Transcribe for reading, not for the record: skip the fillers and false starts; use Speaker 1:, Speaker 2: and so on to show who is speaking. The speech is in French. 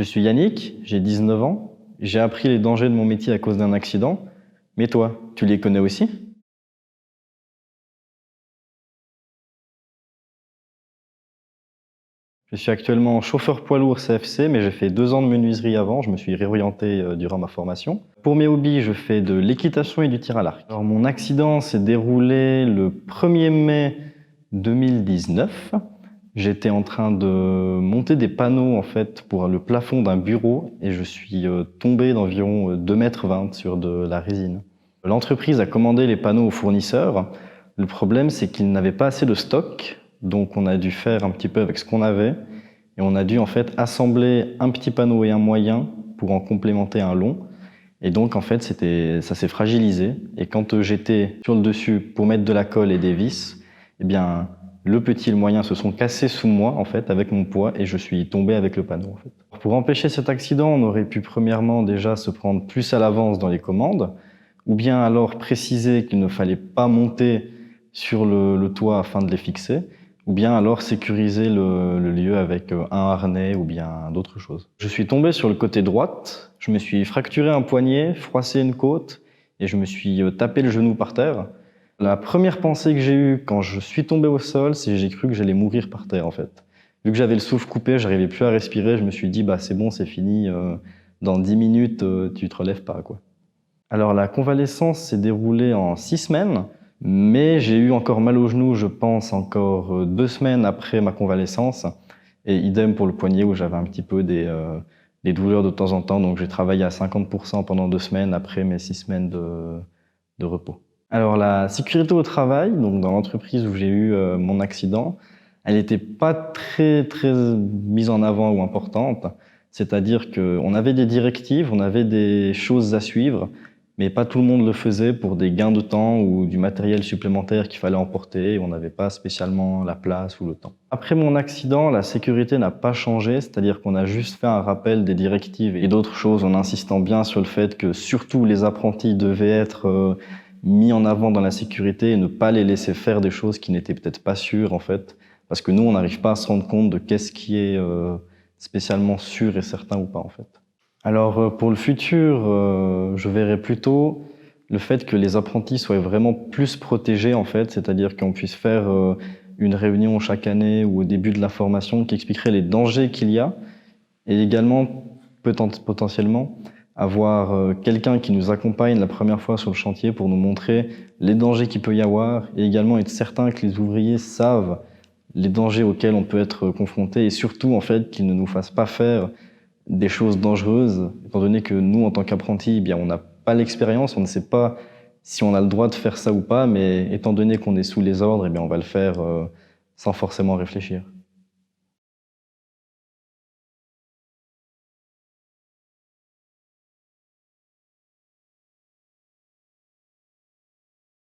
Speaker 1: Je suis Yannick, j'ai 19 ans. J'ai appris les dangers de mon métier à cause d'un accident. Mais toi, tu les connais aussi? Je suis actuellement chauffeur poids lourd CFC, mais j'ai fait 2 ans de menuiserie avant. Je me suis réorienté durant ma formation. Pour mes hobbies, je fais de l'équitation et du tir à l'arc. Alors, mon accident s'est déroulé le 1er mai 2019. J'étais en train de monter des panneaux en fait pour le plafond d'un bureau et je suis tombé d'environ 2,20 m sur de la résine. L'entreprise a commandé les panneaux aux fournisseurs. Le problème, c'est qu'ils n'avaient pas assez de stock, donc on a dû faire un petit peu avec ce qu'on avait et on a dû en fait assembler un petit panneau et un moyen pour en complémenter un long. Et donc en fait, ça s'est fragilisé et quand j'étais sur le dessus pour mettre de la colle et des vis, eh bien le petit et le moyen se sont cassés sous moi en fait avec mon poids et je suis tombé avec le panneau en fait. Pour empêcher cet accident, on aurait pu premièrement déjà se prendre plus à l'avance dans les commandes ou bien alors préciser qu'il ne fallait pas monter sur le toit afin de les fixer ou bien alors sécuriser le lieu avec un harnais ou bien d'autres choses. Je suis tombé sur le côté droite, je me suis fracturé un poignet, froissé une côte et je me suis tapé le genou par terre. La première pensée que j'ai eue quand je suis tombé au sol, c'est que j'ai cru que j'allais mourir par terre en fait. Vu que j'avais le souffle coupé, j'arrivais plus à respirer, je me suis dit bah c'est bon, c'est fini, dans 10 minutes tu te relèves pas quoi. Alors la convalescence s'est déroulée en 6 semaines, mais j'ai eu encore mal au genou, je pense, encore 2 semaines après ma convalescence, et idem pour le poignet où j'avais un petit peu des douleurs de temps en temps, donc j'ai travaillé à 50% pendant 2 semaines après mes 6 semaines de repos. Alors la sécurité au travail, donc dans l'entreprise où j'ai eu mon accident, elle n'était pas très mise en avant ou importante. C'est-à-dire qu'on avait des directives, on avait des choses à suivre, mais pas tout le monde le faisait pour des gains de temps ou du matériel supplémentaire qu'il fallait emporter et on n'avait pas spécialement la place ou le temps. Après mon accident, la sécurité n'a pas changé, c'est-à-dire qu'on a juste fait un rappel des directives et d'autres choses en insistant bien sur le fait que surtout les apprentis devaient être mis en avant dans la sécurité et ne pas les laisser faire des choses qui n'étaient peut-être pas sûres en fait. Parce que nous, on n'arrive pas à se rendre compte de qu'est-ce qui est spécialement sûr et certain ou pas en fait. Alors pour le futur, je verrais plutôt le fait que les apprentis soient vraiment plus protégés en fait, c'est-à-dire qu'on puisse faire une réunion chaque année ou au début de la formation qui expliquerait les dangers qu'il y a et également potentiellement avoir quelqu'un qui nous accompagne la première fois sur le chantier pour nous montrer les dangers qu'il peut y avoir et également être certain que les ouvriers savent les dangers auxquels on peut être confronté et surtout en fait qu'ils ne nous fassent pas faire des choses dangereuses, étant donné que nous, en tant qu'apprentis, eh bien, on n'a pas l'expérience, on ne sait pas si on a le droit de faire ça ou pas, mais étant donné qu'on est sous les ordres, eh bien, on va le faire sans forcément réfléchir.